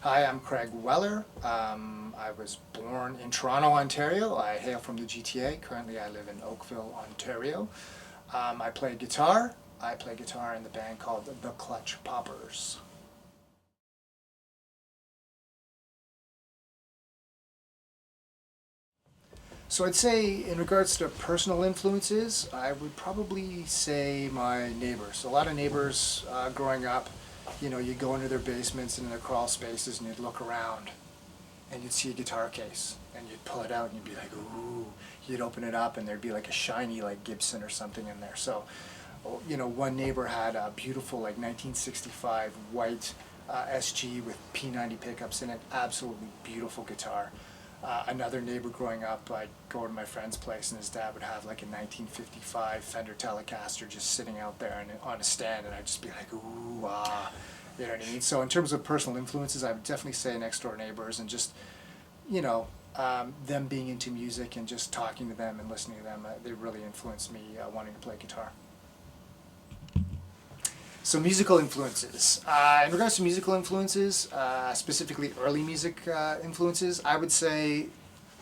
Hi, I'm Craig Weller. I was born in Toronto, Ontario. I hail from the GTA. Currently, I live in Oakville, Ontario. I play guitar. I play guitar in the band called the Clutch Poppers. So I'd say, in regards to personal influences, I would probably say my neighbors. A lot of neighbors growing up, you'd go into their basements and in their crawl spaces and you'd look around and you'd see a guitar case and you'd pull it out and you'd be like, ooh. You'd open it up and there'd be like a shiny like Gibson or something in there. So, one neighbor had a beautiful like 1965 white SG with P90 pickups in it. Absolutely beautiful guitar. Another neighbor growing up, I'd go to my friend's place and his dad would have like a 1955 Fender Telecaster just sitting out there and on a stand, and I'd just be like, ooh, ah, you know what I mean? So in terms of personal influences, I would definitely say next door neighbors and just, them being into music and just talking to them and listening to them, they really influenced me wanting to play guitar. So musical influences. In regards to musical influences, specifically early music influences, I would say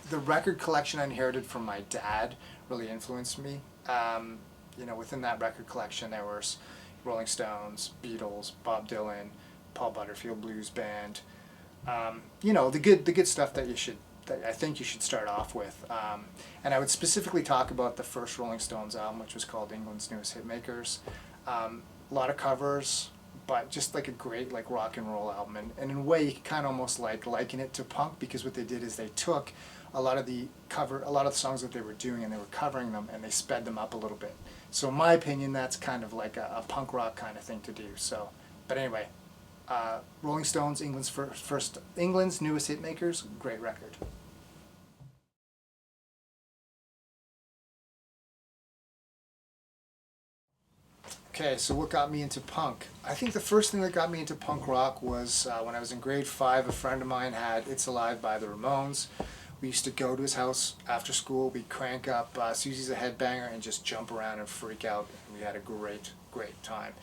the record collection I inherited from my dad really influenced me. Within that record collection, there was Rolling Stones, Beatles, Bob Dylan, Paul Butterfield Blues Band. The good stuff that I think you should start off with. And I would specifically talk about the first Rolling Stones album, which was called England's Newest Hitmakers. A lot of covers, but just like a great like rock and roll album. And in a way, you can kind of almost like liken it to punk, because what they did is they took a lot of the songs that they were doing and they were covering them and they sped them up a little bit. So in my opinion, that's kind of like a punk rock kind of thing to do. So, but anyway, Rolling Stones, England's Newest Hitmakers, great record. Okay, so what got me into punk? I think the first thing that got me into punk rock was when I was in grade 5, a friend of mine had It's Alive by the Ramones. We used to go to his house after school, we'd crank up Susie's a Headbanger and just jump around and freak out. We had a great, great time.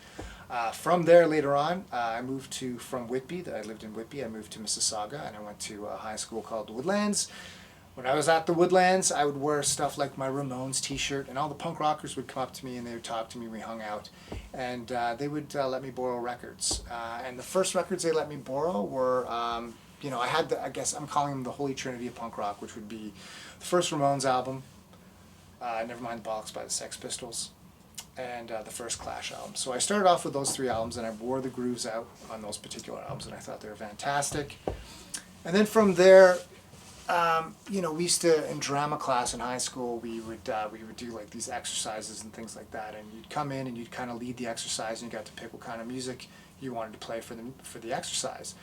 From there, later on, I moved from Whitby. I lived in Whitby. I moved to Mississauga and I went to a high school called Woodlands. When I was at the Woodlands, I would wear stuff like my Ramones t-shirt, and all the punk rockers would come up to me and they would talk to me. We hung out, and they would let me borrow records. And the first records they let me borrow were, I had I guess I'm calling them the Holy Trinity of punk rock, which would be the first Ramones album, Nevermind the Bollocks by the Sex Pistols, and the first Clash album. So I started off with those three albums, and I wore the grooves out on those particular albums, and I thought they were fantastic. And then from there, we used to, in drama class in high school, we would do like these exercises and things like that, and you'd come in and you'd kind of lead the exercise, and you got to pick what kind of music you wanted to play for the exercise.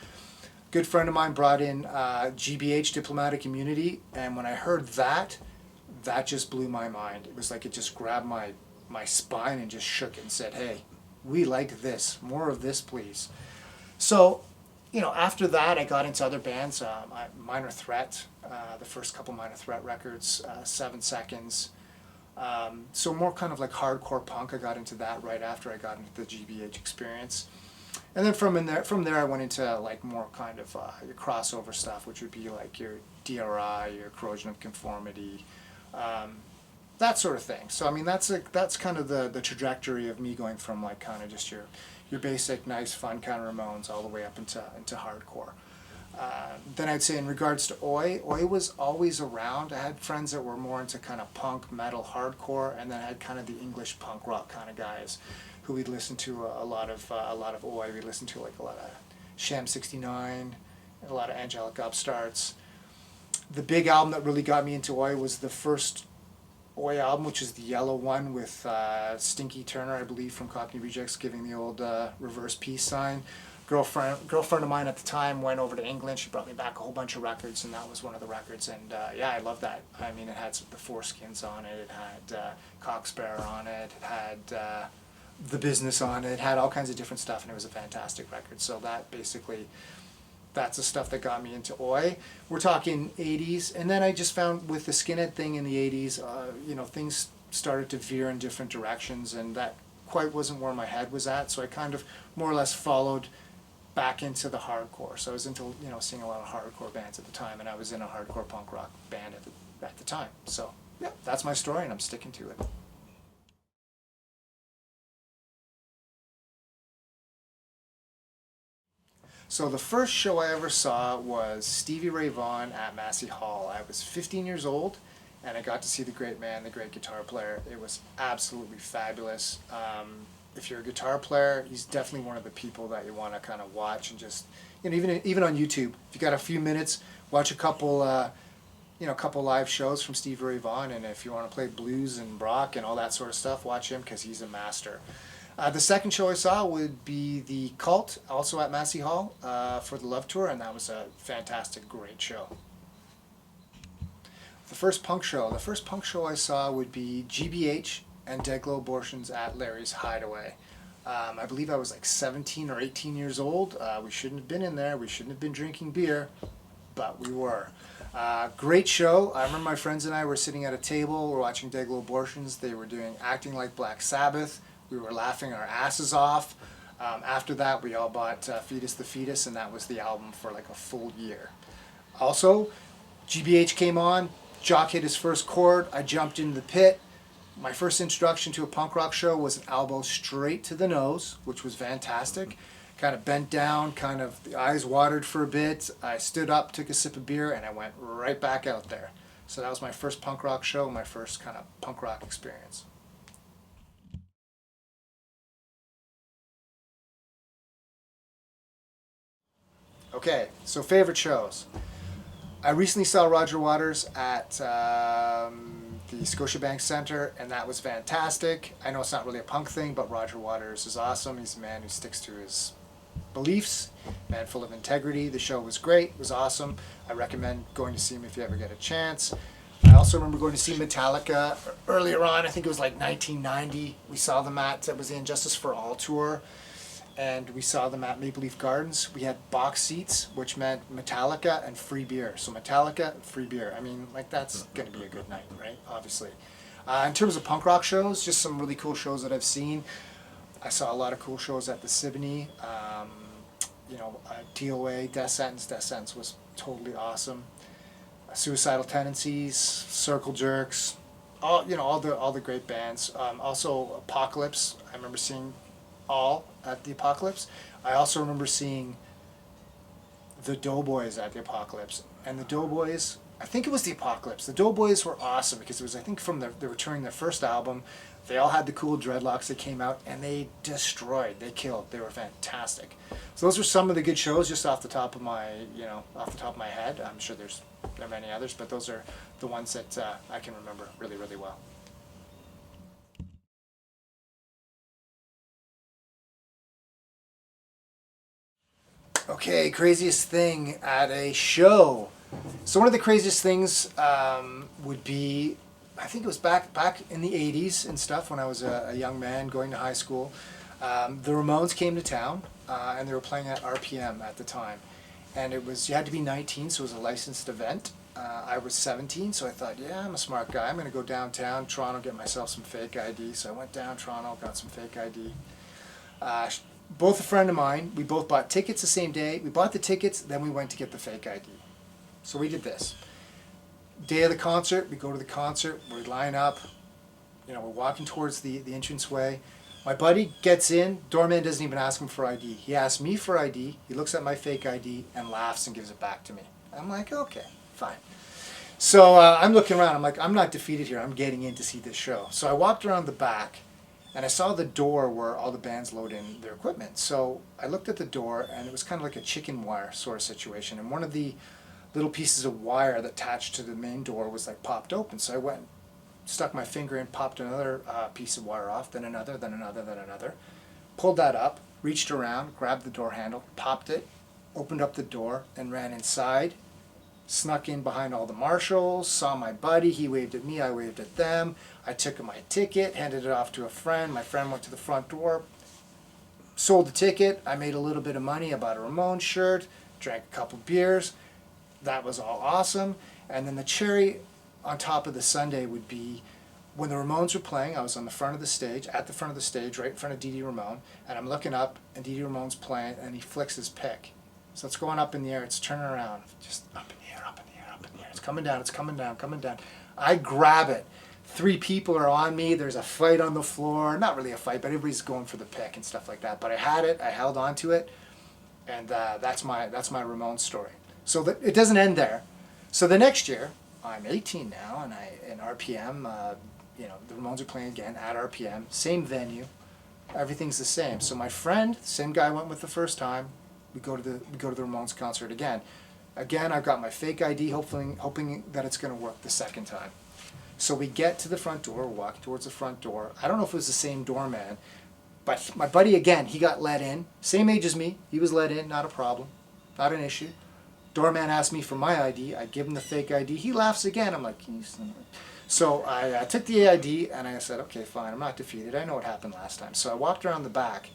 A good friend of mine brought in GBH, Diplomatic Immunity, and when I heard that just blew my mind. It was like it just grabbed my spine and just shook it and said, hey, we like this, more of this please. So after that, I got into other bands. Minor Threat, the first couple Minor Threat records, 7 Seconds. So more kind of like hardcore punk. I got into that right after I got into the GBH experience. And then from there, I went into like more kind of your crossover stuff, which would be like your DRI, your Corrosion of Conformity, that sort of thing. So I mean, that's kind of the trajectory of me going from like kind of just your basic, nice, fun kind of Ramones all the way up into hardcore. Then I'd say in regards to Oi was always around. I had friends that were more into kind of punk, metal, hardcore, and then I had kind of the English punk rock kind of guys who we'd listen to a lot of Oi. We listened to like a lot of Sham 69, a lot of Angelic Upstarts. The big album that really got me into Oi was the first Oi album, which is the yellow one with Stinky Turner, I believe, from Cockney Rejects, giving the old reverse peace sign. Girlfriend of mine at the time went over to England. She brought me back a whole bunch of records, and that was one of the records. And I love that. I mean, it had the Foreskins on it. It had Cocksparrow on it. It had The Business on it. It had all kinds of different stuff, and it was a fantastic record. So that's the stuff that got me into Oi. We're talking 80s, and then I just found with the skinhead thing in the 80s, things started to veer in different directions, and that quite wasn't where my head was at, so I kind of more or less followed back into the hardcore. So I was into, you know, seeing a lot of hardcore bands at the time, and I was in a hardcore punk rock band at the time. So yeah, that's my story, and I'm sticking to it. So the first show I ever saw was Stevie Ray Vaughan at Massey Hall. I was 15 years old, and I got to see the great man, the great guitar player. It was absolutely fabulous. If you're a guitar player, he's definitely one of the people that you want to kind of watch and just, you know, even on YouTube, if you got a few minutes, watch a couple, you know, a couple live shows from Stevie Ray Vaughan, and if you want to play blues and rock and all that sort of stuff, watch him because he's a master. The second show I saw would be the Cult, also at Massey Hall, for the Love Tour, and that was a fantastic, great show. The first punk show I saw would be GBH and Dead Glow Abortions at Larry's Hideaway. I believe I was like 17 or 18 years old. We shouldn't have been in there. We shouldn't have been drinking beer, but we were. Great show. I remember my friends and I were sitting at a table. We're watching Dead Glow Abortions. They were doing Acting Like Black Sabbath. We were laughing our asses off. After that, we all bought Fetus the Fetus, and that was the album for like a full year. Also, GBH came on. Jock hit his first chord. I jumped into the pit. My first introduction to a punk rock show was an elbow straight to the nose, which was fantastic. Kind of bent down, kind of the eyes watered for a bit. I stood up, took a sip of beer, and I went right back out there. So that was my first punk rock show, my first kind of punk rock experience. Okay, so favorite shows. I recently saw Roger Waters at the Scotiabank Centre, and that was fantastic. I know it's not really a punk thing, but Roger Waters is awesome. He's a man who sticks to his beliefs, man full of integrity. The show was great, it was awesome. I recommend going to see him if you ever get a chance. I also remember going to see Metallica earlier on. I think it was like 1990. We saw them at, it was the Injustice for All tour, and we saw them at Maple Leaf Gardens. We had box seats, which meant Metallica and free beer. So Metallica, free beer. I mean, like, that's going to be a good night, right? Obviously. In terms of punk rock shows, just some really cool shows that I've seen. I saw a lot of cool shows at the Siboney. You know, DOA, Death Sentence. Death Sentence was totally awesome. Suicidal Tendencies, Circle Jerks, all, you know, all the great bands. Also Apocalypse. I remember seeing all at the Apocalypse. I also remember seeing the Doughboys at the Apocalypse, and the Doughboys, I think it was the Apocalypse. The Doughboys were awesome because it was, I think, from they were touring their first album. They all had the cool dreadlocks that came out, and they destroyed. They killed. They were fantastic. So those were some of the good shows, just off the top of my, you know, off the top of my head. I'm sure there are many others, but those are the ones that I can remember really, really well. Okay, craziest thing at a show. So one of the craziest things would be, I think it was back in the 80s and stuff, when I was a young man going to high school. The Ramones came to town, and they were playing at RPM at the time. And it was, you had to be 19, so it was a licensed event. I was 17, so I thought, yeah, I'm a smart guy. I'm going to go downtown, Toronto, get myself some fake ID. So I went down Toronto, got some fake ID. Both a friend of mine, we both bought tickets the same day. We bought the tickets, then we went to get the fake ID. So we did this. Day of the concert, we go to the concert, we line up, you know, we're walking towards the entranceway. My buddy gets in, doorman doesn't even ask him for ID. He asks me for ID, he looks at my fake ID and laughs and gives it back to me. I'm like, okay, fine. So I'm looking around, I'm like, I'm not defeated here, I'm getting in to see this show. So I walked around the back, and I saw the door where all the bands load in their equipment. So I looked at the door, and it was kind of like a chicken wire sort of situation. And one of the little pieces of wire that attached to the main door was like popped open. So I went, stuck my finger in, popped another piece of wire off, then another, then another, then another. Pulled that up, reached around, grabbed the door handle, popped it, opened up the door, and ran inside. Snuck in behind all the marshals, saw my buddy, he waved at me, I waved at them. I took my ticket, handed it off to a friend. My friend went to the front door, sold the ticket. I made a little bit of money, I bought a Ramones shirt, drank a couple beers. That was all awesome. And then the cherry on top of the sundae would be, when the Ramones were playing, I was on the front of the stage, at the front of the stage, right in front of Dee Dee Ramone, and I'm looking up, and Dee Dee Ramone's playing, and he flicks his pick. So it's going up in the air, it's turning around, just up in the air, up in the air, up in the air. It's coming down, it's coming down, coming down. I grab it. 3 people are on me, there's a fight on the floor. Not really a fight, but everybody's going for the pick and stuff like that. But I had it, I held on to it, and that's my Ramones story. So it doesn't end there. So the next year, I'm 18 now, and in RPM, the Ramones are playing again at RPM, same venue, everything's the same. So my friend, same guy I went with the first time, we go to the Ramones concert again. Again, I've got my fake ID, hoping that it's going to work the second time. So we get to the front door, walking towards the front door. I don't know if it was the same doorman, but my buddy again, he got let in, same age as me. He was let in, not a problem, not an issue. Doorman asked me for my ID. I give him the fake ID. He laughs again. I'm like, so I took the ID and I said, okay, fine, I'm not defeated. I know what happened last time. So I walked around the back,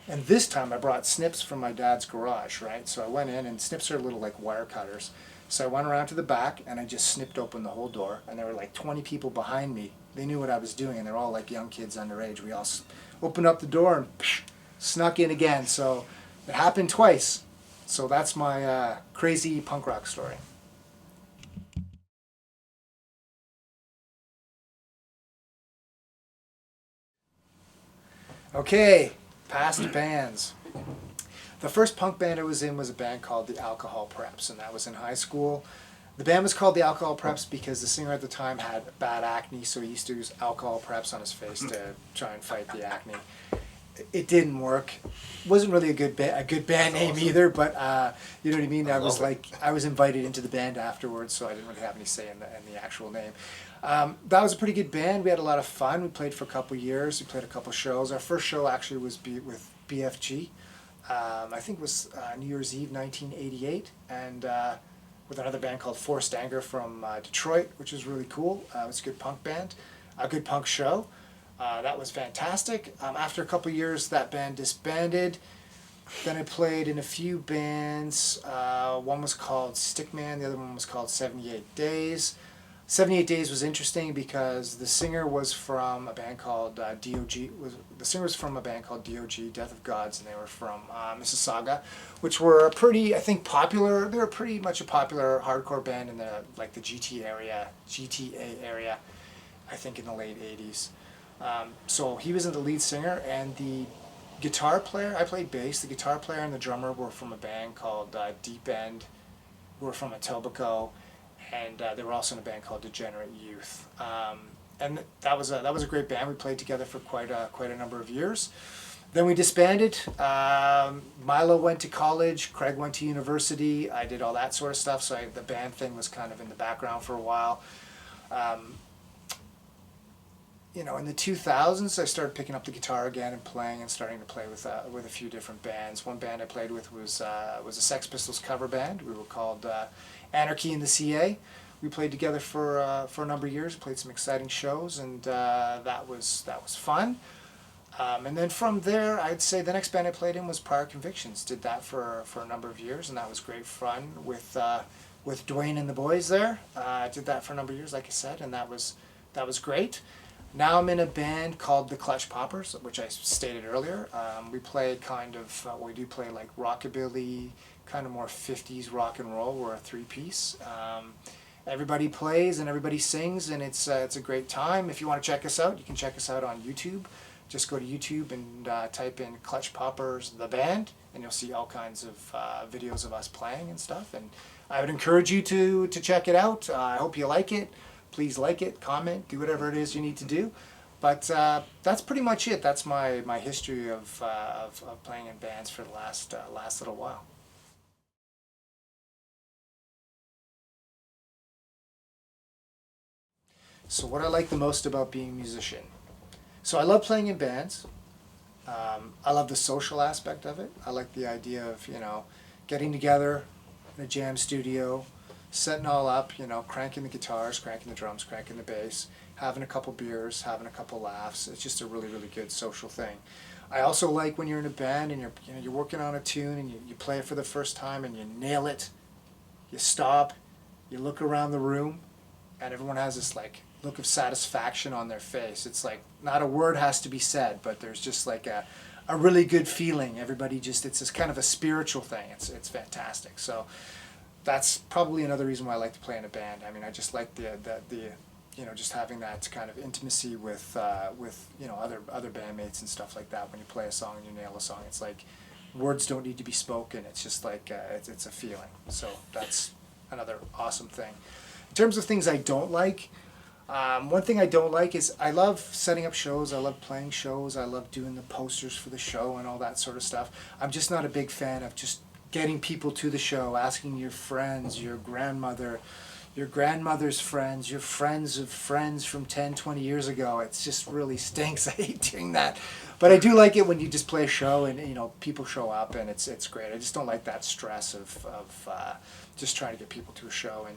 and this time I brought snips from my dad's garage, right? So I went in, and snips are little like wire cutters. So I went around to the back and I just snipped open the whole door, and there were like 20 people behind me. They knew what I was doing, and they're all like young kids underage. We all opened up the door and snuck in again. So it happened twice. So that's my crazy punk rock story. Okay, past bands. The first punk band I was in was a band called the Alcohol Preps, and that was in high school. The band was called the Alcohol Preps because the singer at the time had bad acne, so he used to use alcohol preps on his face to try and fight the acne. It didn't work. Wasn't really a good band name either, but you know what I mean. I was invited into the band afterwards, so I didn't really have any say in the actual name. That was a pretty good band. We had a lot of fun. We played for a couple years. We played a couple shows. Our first show actually was with BFG. I think it was New Year's Eve 1988, and with another band called Forced Anger from Detroit, which was really cool. It was a good punk band, a good punk show. That was fantastic. After a couple years, that band disbanded. Then I played in a few bands. One was called Stickman, the other one was called 78 Days. 78 Days was interesting because the singer was from a band called DOG. The singer was from a band called DOG, Death of Gods, and they were from Mississauga, which were a pretty, I think, popular. They were pretty much a popular hardcore band in the GTA area. I think in the late 80s. So he was the lead singer, and the guitar player, I played bass, the guitar player and the drummer were from a band called Deep End, who were from Etobicoke, and they were also in a band called Degenerate Youth. And that was a great band. We played together for quite a number of years. Then we disbanded. Milo went to college, Craig went to university, I did all that sort of stuff, so the band thing was kind of in the background for a while. In the 2000s, I started picking up the guitar again and playing and starting to play with a few different bands. One band I played with was a Sex Pistols cover band. We were called Anarchy in the CA. We played together for a number of years. Played some exciting shows, and that was fun. And then from there, I'd say the next band I played in was Prior Convictions. Did that for a number of years, and that was great fun with Dwayne and the boys there. I did that for a number of years, like I said, and that was great. Now I'm in a band called the Clutch Poppers, which I stated earlier. We play we do play like rockabilly, kind of more 50s rock and roll. We're a 3-piece. Everybody plays and everybody sings, and it's a great time. If you want to check us out, you can check us out on YouTube. Just go to YouTube and type in Clutch Poppers, the band, and you'll see all kinds of videos of us playing and stuff. And I would encourage you to check it out. I hope you like it. Please like it, comment, do whatever it is you need to do. But that's pretty much it. That's my history of playing in bands for the last little while. So what I like the most about being a musician. So I love playing in bands. I love the social aspect of it. I like the idea of, getting together in a jam studio, setting all up, cranking the guitars, cranking the drums, cranking the bass, having a couple beers, having a couple laughs. It's just a really, really good social thing. I also like when you're in a band and you're working on a tune and you play it for the first time and you nail it. You stop, you look around the room, and everyone has this look of satisfaction on their face. It's like not a word has to be said, but there's just like a really good feeling. Everybody just, it's just kind of a spiritual thing. It's fantastic. So that's probably another reason why I like to play in a band. I mean, I just like the you know, just having that kind of intimacy with you know, other bandmates and stuff like that. When you play a song and you nail a song, it's like words don't need to be spoken. It's just like it's a feeling. So that's another awesome thing. In terms of things I don't like, one thing I don't like is I love setting up shows, I love playing shows, I love doing the posters for the show and all that sort of stuff. I'm just not a big fan of just getting people to the show, asking your friends, your grandmother, your grandmother's friends, your friends of friends from 10, 20 years ago. It just really stinks. I hate doing that. But I do like it when you just play a show and, you know, people show up and it's great. I just don't like that stress of just trying to get people to a show.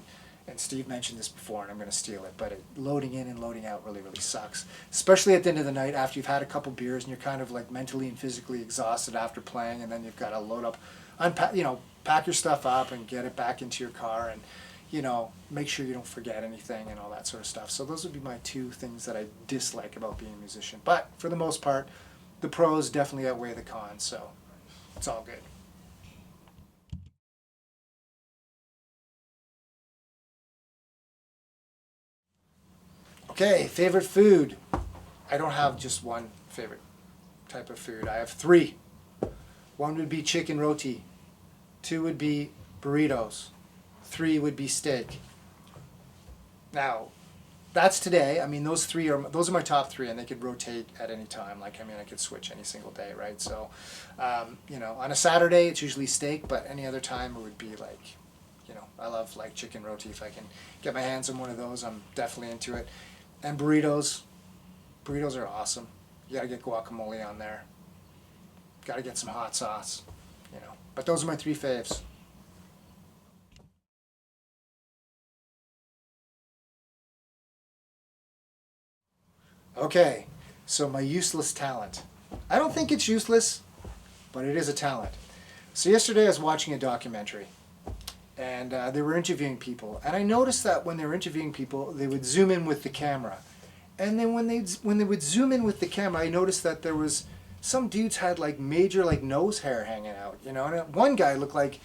And Steve mentioned this before, and I'm going to steal it, but loading in and loading out really, really sucks. Especially at the end of the night after you've had a couple beers and you're kind of like mentally and physically exhausted after playing, and then you've got to load up, unpack, you know, pack your stuff up and get it back into your car and, you know, make sure you don't forget anything and all that sort of stuff. So those would be my two things that I dislike about being a musician. But for the most part, the pros definitely outweigh the cons, so it's all good. Okay, favorite food. I don't have just one favorite type of food. I have three. One would be chicken roti. Two would be burritos. Three would be steak. Now, that's today. I mean, those are my top three, and they could rotate at any time. Like, I mean, I could switch any single day, right? So, you know, on a Saturday it's usually steak, but any other time it would be like, you know, I love like chicken roti. If I can get my hands on one of those, I'm definitely into it. And burritos. Burritos are awesome. You gotta get guacamole on there. Gotta get some hot sauce, you know. But those are my three faves. Okay, so my useless talent. I don't think it's useless, but it is a talent. So yesterday I was watching a documentary, and they were interviewing people, and I noticed that when they were interviewing people, they would zoom in with the camera. And then when they would zoom in with the camera, I noticed that there was some dudes had like major like nose hair hanging out, you know. And one guy looked like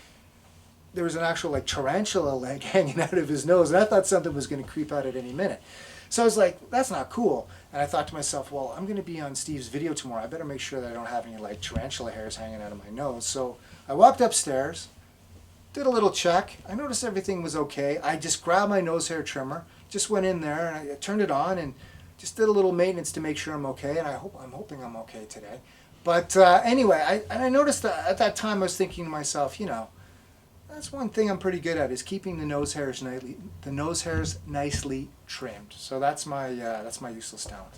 there was an actual like tarantula leg hanging out of his nose, and I thought something was going to creep out at any minute. So I was like, that's not cool. And I thought to myself, well, I'm going to be on Steve's video tomorrow. I better make sure that I don't have any like tarantula hairs hanging out of my nose. So I walked upstairs, did a little check. I noticed everything was okay. I just grabbed my nose hair trimmer, just went in there and I turned it on and just did a little maintenance to make sure I'm okay. And I'm hoping I'm okay today. But anyway, I noticed that at that time I was thinking to myself, you know, that's one thing I'm pretty good at, is keeping the nose hairs nicely trimmed. So that's my useless talent.